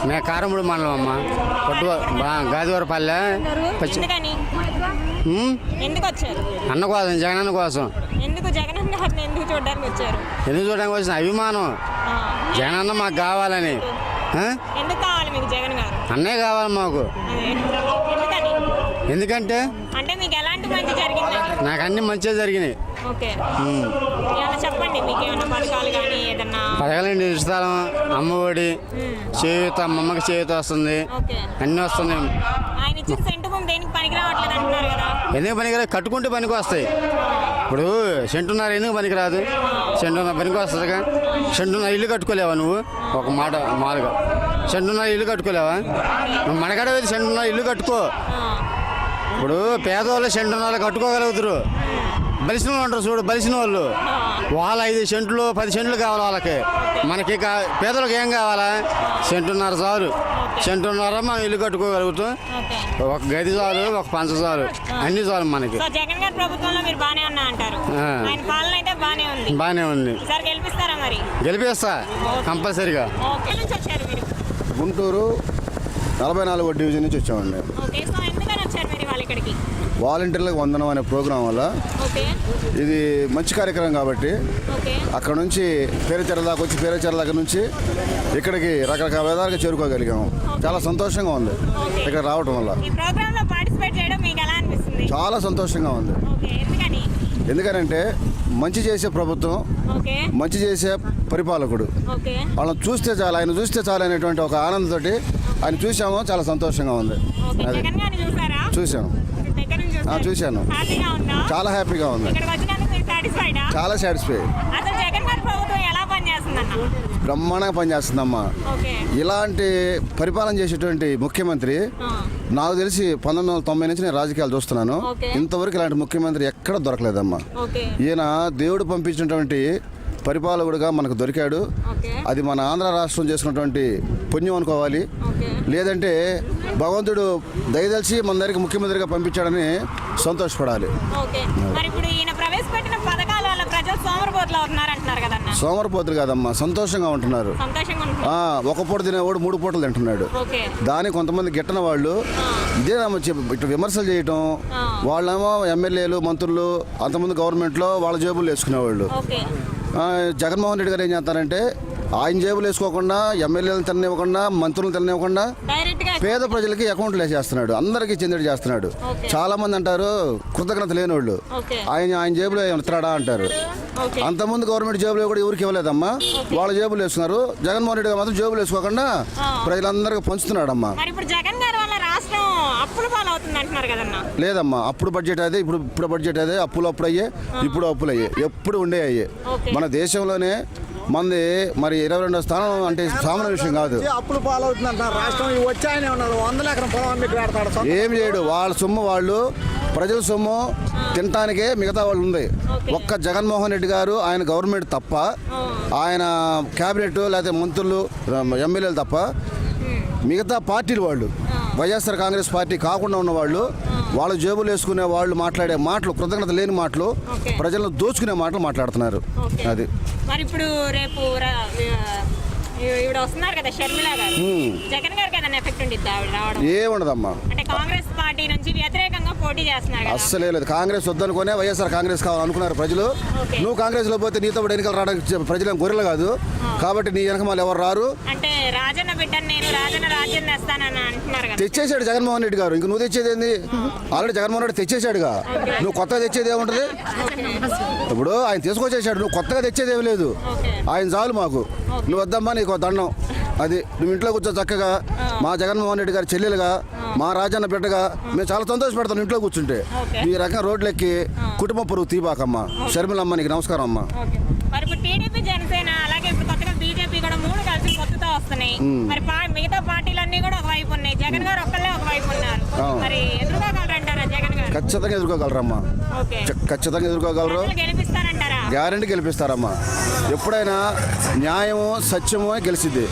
మేము కారంపూడి మండలం అమ్మ, గాదివారపల్లె. అన్న కోసం, జగన్ అన్న కోసం. ఎందుకు జగన్ అన్న గారిని ఎందుకు చూడడానికి వచ్చారు? ఎందుకు చూడడానికి వచ్చిన అభిమానం, జగన్ అన్న మాకు కావాలని. ఎందుకు కావాలి మీకు జగన్ గారు? అన్నే కావాలి మాకు. ఎందుకంటే అంటే మీకు ఎలాంటి మంచి జరిగింది? నాకు అన్ని మంచిగా జరిగినాయి. ఓకే, చెప్పండి, మీకు ఏమైనా పథకాలు కానీ ఏదన్నా? పథకాలండి, ఇస్తాం, అమ్మఒడి, చేయూత, అమ్మమ్మకి చేయూత వస్తుంది, అన్నీ వస్తున్నాయి. ఆయన ఇచ్చిన సెంటు భూమి దేనికి పనికి రావట్లేదు అంటున్నారు కదా? ఎందుకు పనికిరాదు? కట్టుకుంటే పనికి వస్తాయి. ఇప్పుడు సెంటున్నర ఎందుకు పనికిరాదు? సెంటున్నర పనికి వస్తుందిగా. సెంటున్నర ఇల్లు కట్టుకోలేవా నువ్వు? ఒక మాట మామూలుగా సెంటున్నర ఇల్లు కట్టుకోలేవా? నువ్వు మనకాడ వెళ్ళి సెంటున్నర ఇల్లు కట్టుకో. ఇప్పుడు పేదవాళ్ళు సెంటున్నర కట్టుకోగలుగుతారు. బలిసిన వాళ్ళు ఉంటారు చూడు, బలిసిన వాళ్ళు, వాళ్ళ 5 సెంట్లు 10 సెంట్లు కావాలి వాళ్ళకి. మనకి పేదలకు ఏం కావాలా? సెంటున్నర చాలు. సెంటున్నర మనం ఇల్లు కట్టుకోగలుగుతాం. ఒక గది చాలు, ఒక పంచ చాలు, అన్ని చాలు మనకి. జగన్ గారి ప్రభుత్వంలో మీరు బానే ఉన్నా అంటారు. ఆయన పాలన అయితే బానే ఉంది. బానే ఉంది. ఈసారి గెలిపిస్తారా మరి? గెలిపిస్తా కంపల్సరిగా. గుంటూరు 44వ డివిజన్ నుంచి వచ్చామండి. వాలంటీర్లకు వందనం అనే ప్రోగ్రాం వల్ల ఇది మంచి కార్యక్రమం కాబట్టి అక్కడ నుంచి పేరుచెర్ల దాకా వచ్చి పేరుచెర్ల దగ్గర నుంచి ఇక్కడికి రకరకాల విధాలుగా చేరుకోగలిగాము. చాలా సంతోషంగా ఉంది ఇక్కడ రావడం వల్ల. చాలా సంతోషంగా ఉంది. ఎందుకనంటే మంచి చేసే ప్రభుత్వం, మంచి చేసే పరిపాలకుడు, వాళ్ళని చూస్తే చాలు, ఆయన చూస్తే చాలు అనేటువంటి ఒక ఆనందంతో ఆయన చూసాము. చాలా సంతోషంగా ఉంది. అది చూసాము, చూశాను. చాలా హ్యాపీగా ఉంది. చాలా సాటిస్ఫై. బ్రహ్మాండంగా పనిచేస్తుందమ్మా. ఇలాంటి పరిపాలన చేసేటువంటి ముఖ్యమంత్రి నాకు తెలిసి 1990 నుంచి నేను రాజకీయాలు చూస్తున్నాను. ఇంతవరకు ఇలాంటి ముఖ్యమంత్రి ఎక్కడ దొరకలేదమ్మా. ఈయన దేవుడు పంపించినటువంటి పరిపాలకుడుగా మనకు దొరికాడు. అది మన ఆంధ్ర రాష్ట్రం చేసుకున్నటువంటి పుణ్యం అనుకోవాలి. లేదంటే భగవంతుడు దయదలిచి మన దగ్గరికి ముఖ్యమంత్రిగా పంపించాడని సంతోషపడాలి. సోమరపోతులు కాదమ్మా, సంతోషంగా ఉంటున్నారు. ఒక పూట తినేవాడు 3 పూటలు తింటున్నాడు. దాని కొంతమంది గిట్టన వాళ్ళు ఇదే ఇటు విమర్శలు చేయటం. వాళ్ళేమో ఎమ్మెల్యేలు, మంత్రులు, అంతమంది గవర్నమెంట్లో వాళ్ళ జేబులు వేసుకునేవాళ్ళు. జగన్మోహన్ రెడ్డి గారు ఏం చేస్తారంటే ఆయన జేబులు వేసుకోకుండా, ఎమ్మెల్యేలను తిననివ్వకుండా, మంత్రులను తిననివ్వకుండా పేద ప్రజలకి అకౌంట్లు వేసేస్తున్నాడు. అందరికీ చెందిన చేస్తున్నాడు. చాలా మంది అంటారు కృతజ్ఞత లేనివాళ్ళు, ఆయన జేబులో ఇస్తాడా అంటారు. అంతకుముందు గవర్నమెంట్ జేబులో కూడా ఎవరికి ఇవ్వలేదమ్మా, వాళ్ళ జేబులు వేసుకున్నారు. జగన్మోహన్ రెడ్డి గారు మాత్రం జేబులు వేసుకోకుండా ప్రజలందరికీ పంచుతున్నాడమ్మా. లేదమ్మా, అప్పుడు బడ్జెట్ అదే, ఇప్పుడు బడ్జెట్ అదే. అప్పులు అయ్యే, ఇప్పుడు అప్పులు అయ్యే, ఎప్పుడు ఉండే అయ్యే. మన దేశంలోనే మంది మరి 22వ స్థానం అంటే సామాన్య విషయం కాదు. అప్పులు పాలవుతుందంటారు. రాష్ట్రం వచ్చి ఆయన ఉన్నాడు 100 ఎకరం పొలం పెడతాడు. ఏం చేయడు. వాళ్ళ సొమ్ము వాళ్ళు, ప్రజల సొమ్ము తినటానికే మిగతా వాళ్ళు ఉంది. ఒక్క జగన్మోహన్ రెడ్డి గారు, ఆయన గవర్నమెంట్ తప్ప, ఆయన క్యాబినెట్ లేకపోతే మంత్రులు, ఎమ్మెల్యేలు తప్ప మిగతా పార్టీలు వాళ్ళు, వైఎస్ఆర్ కాంగ్రెస్ పార్టీ కాకుండా ఉన్న వాళ్ళు, వాళ్ళ జేబులు వేసుకునే వాళ్ళు మాట్లాడే మాటలు, కృతజ్ఞత లేని మాటలు, ప్రజలను దోచుకునే మాటలు మాట్లాడుతున్నారు. అది మరి ఇప్పుడు రేపు వస్తున్నారు కదా షర్మిల గారు, జగన్ గారికి ఏదైనా ఎఫెక్ట్ ఉండిద్దా ఆవిడ రావడం? ఏముండదమ్మా. అంటే కాంగ్రెస్ పార్టీ నుంచి వ్యతిరేకంగా పోటీ చేస్తున్నారు. అస్సలే లేదు. కాంగ్రెస్ వద్దనుకునే వైఎస్ఆర్ కాంగ్రెస్ కావాలనుకున్నారు ప్రజలు. నువ్వు కాంగ్రెస్ లో పోతే నీతో ఎన్నికలు రావడానికి ప్రజలు గొర్రెలు కాదు కాబట్టి నీ వెనక మళ్ళీ ఎవరు రారు. అంటే రాజన్న బిడ్డను నేను రాజన్న రాజ్యం తెస్తానని అంటున్నారు కదా. తెచ్చేసాడు జగన్మోహన్ రెడ్డి గారు. ఇంక నువ్వు తెచ్చేది ఏంది? ఆల్రెడీ జగన్మోహన్ రెడ్డి తెచ్చేసాడుగా. నువ్వు కొత్తగా తెచ్చేది ఏముంటది? ఇప్పుడు ఆయన తీసుకొచ్చేసాడు, నువ్వు కొత్తగా తెచ్చేది ఏమి లేదు. ఆయన చాలు మాకు. నువ్వు వద్దమ్మా, నీకు దండం. అది నువ్వు ఇంట్లో కూర్చో చక్కగా. మా జగన్మోహన్ రెడ్డి గారి చెల్లెలుగా, మా రాజన్న బిడ్డగా మేము చాలా సంతోషపడతాం ఇంట్లో కూర్చుంటే. ఈ రకంగా రోడ్లు ఎక్కి కుటుంబ పరువు తీబాకమ్మా. షర్మిలమ్మ, నీకు నమస్కారం అమ్మా. టీడీపీ, జనసేన, అలాగే ఇప్పుడు కొత్తగా బీజేపీ కూడా 3 కలిసి కొత్తతో వస్తున్నాయి. మరి మిగతా పార్టీలన్నీ కూడా ఒకవైపు ఉన్నాయి, జగన్ గారు ఒక్కళ్ళే ఒకవైపు ఉన్నారు. మరి ఎదుర్కోగలరంటారా జగన్ గారు? ఖచ్చితంగా ఎదుర్కోగలరమ్మా. ఖచ్చితంగా ఎదుర్కోగలరు. గెలిపిస్తారంటారా? గ్యారెంటీ గెలిపిస్తారమ్మా. ఎప్పుడైనా న్యాయము, సత్యము గెలిచిద్ది.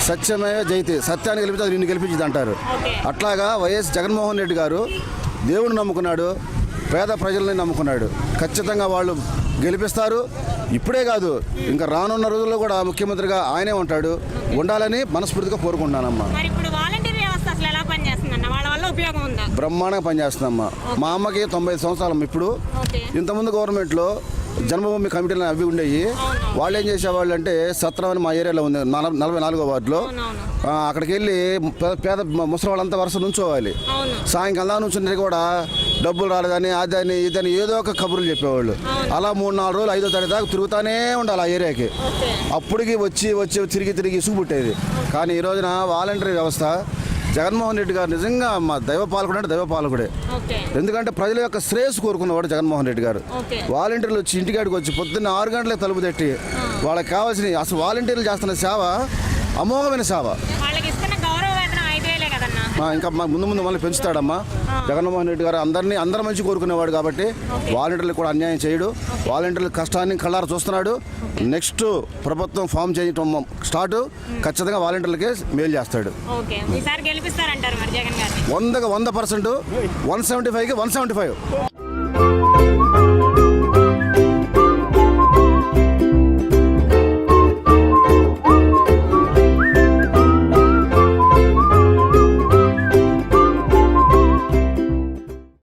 సత్యమే జయితే, సత్యాన్ని గెలిపితే అది నిన్ను గెలిపించింది అంటారు. అట్లాగా వైఎస్ జగన్మోహన్ రెడ్డి గారు దేవుడిని నమ్ముకున్నాడు, పేద ప్రజల్ని నమ్ముకున్నాడు. ఖచ్చితంగా వాళ్ళు గెలిపిస్తారు. ఇప్పుడే కాదు ఇంకా రానున్న రోజుల్లో కూడా ముఖ్యమంత్రిగా ఆయనే ఉంటాడు, ఉండాలని మనస్ఫూర్తిగా కోరుకుంటున్నానమ్మా. మరి ఇప్పుడు వాలంటీర్ వ్యవస్థ అసలు ఎలా పనిచేస్తుందన్న? వాళ్ళ వల్ల ఉపయోగం ఉందా? బ్రహ్మాండంగా పనిచేస్తుందమ్మా. మా అమ్మకి 95 సంవత్సరాలు ఇప్పుడు. ఇంతకుముందు గవర్నమెంట్లో జన్మభూమి కమిటీలు అవి ఉండేవి. వాళ్ళు ఏం చేసేవాళ్ళు అంటే సత్రం అని మా ఏరియాలో ఉంది 44వ వార్డులో. అక్కడికి వెళ్ళి పేద ముసలి వాళ్ళంతా వరుస నుంచోవాలి. సాయంకాలం నుంచుంటే కూడా డబ్బులు రాలేదని అదని ఇదని ఏదో ఒక కబుర్లు చెప్పేవాళ్ళు. అలా 3-4 రోజులు 5వ తారీఖు దాకా తిరుగుతానే ఉండాలి ఆ ఏరియాకి. అప్పటికి వచ్చి తిరిగి ఇసుగు పుట్టేది. కానీ ఈ రోజున వాలంటరీ వ్యవస్థ జగన్మోహన్ రెడ్డి గారు నిజంగా మా దైవపాలకుడు అంటే దైవపాలకుడే. ఎందుకంటే ప్రజల యొక్క శ్రేయస్సు కోరుకున్నవాడు జగన్మోహన్ రెడ్డి గారు. వాలంటీర్లు వచ్చి ఇంటికాడికి వచ్చి పొద్దున్న 6 గంటలకు తలుపు తట్టి వాళ్ళకి కావాల్సిన అసలు వాలంటీర్లు చేస్తున్న సేవ అమోఘమైన సేవ. ఇంకా ముందు మళ్ళీ పెంచుతాడమ్మా జగన్మోహన్ రెడ్డి గారు. అందరి మంచి కోరుకునేవాడు కాబట్టి వాలంటీర్లకు కూడా అన్యాయం చేయడు. వాలంటీర్ల కష్టాన్ని కళ్ళారా చూస్తున్నాడు. నెక్స్ట్ ప్రభుత్వం ఫామ్ చేయటం స్టార్ట్ ఖచ్చితంగా వాలంటీర్లకే మేలు చేస్తాడు. 100% 175కి 175.